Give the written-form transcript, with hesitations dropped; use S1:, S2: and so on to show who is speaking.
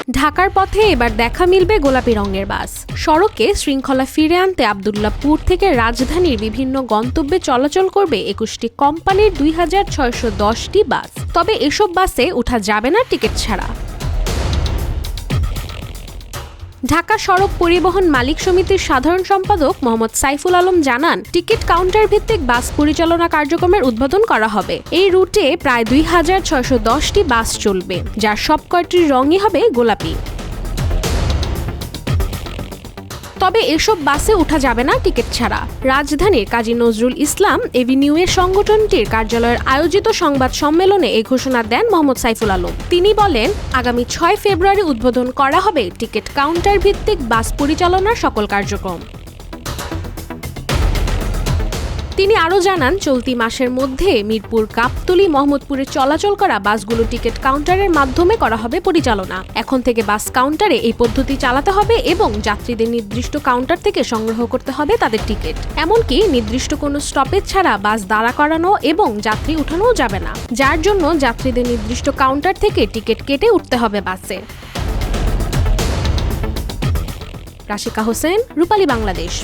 S1: ঢাকার পথে এবার দেখা মিলবে গোলাপি রঙের বাস। সড়কে শৃঙ্খলা ফিরে আনতে আব্দুল্লাহপুর থেকে রাজধানীর বিভিন্ন গন্তব্যে চলাচল করবে ২১টি কোম্পানির ২৬১০টি বাস। তবে এসব বাসে ওঠা যাবে না টিকিট ছাড়া। ঢাকা সড়ক পরিবহন মালিক সমিতির সাধারণ সম্পাদক মোহাম্মদ সাইফুল আলম জানান, টিকিট কাউন্টার ভিত্তিক বাস পরিচালনা কার্যক্রমের উদ্বোধন করা হবে। এই রুটে প্রায় ২৬১০টি বাস চলবে, যার সবকয়টির রঙই হবে গোলাপি। তবে এসব বাসে ওঠা যাবে না টিকিট ছাড়া। রাজধানীর কাজী নজরুল ইসলাম এভিনিউয়ে সংগঠনটির কার্যালয়ের আয়োজিত সংবাদ সম্মেলনে এই ঘোষণা দেন মোহাম্মদ সাইফুল আলম। তিনি বলেন, আগামী ৬ ফেব্রুয়ারি উদ্বোধন করা হবে টিকিট কাউন্টার ভিত্তিক বাস পরিচালনার সকল কার্যক্রম। তিনি আরও জানান, চলতি মাসের মধ্যে মিরপুর, গাবতলী, মোহাম্মদপুরে চলাচল করা বাসগুলো টিকিট কাউন্টারের মাধ্যমে করা হবে পরিচালনা। এখন থেকে বাস কাউন্টারে এই পদ্ধতি চালাতে হবে এবং যাত্রীদের নির্দিষ্ট কাউন্টার থেকে সংগ্রহ করতে হবে তাদের টিকিট। এমনকি নির্দিষ্ট কোনো স্টপেজ ছাড়া বাস দাঁড়া করানো এবং যাত্রী উঠানোও যাবে না, যার জন্য যাত্রীদের নির্দিষ্ট কাউন্টার থেকে টিকিট কেটে উঠতে হবে বাসে। রাশিকা হোসেন, রূপালী বাংলাদেশ।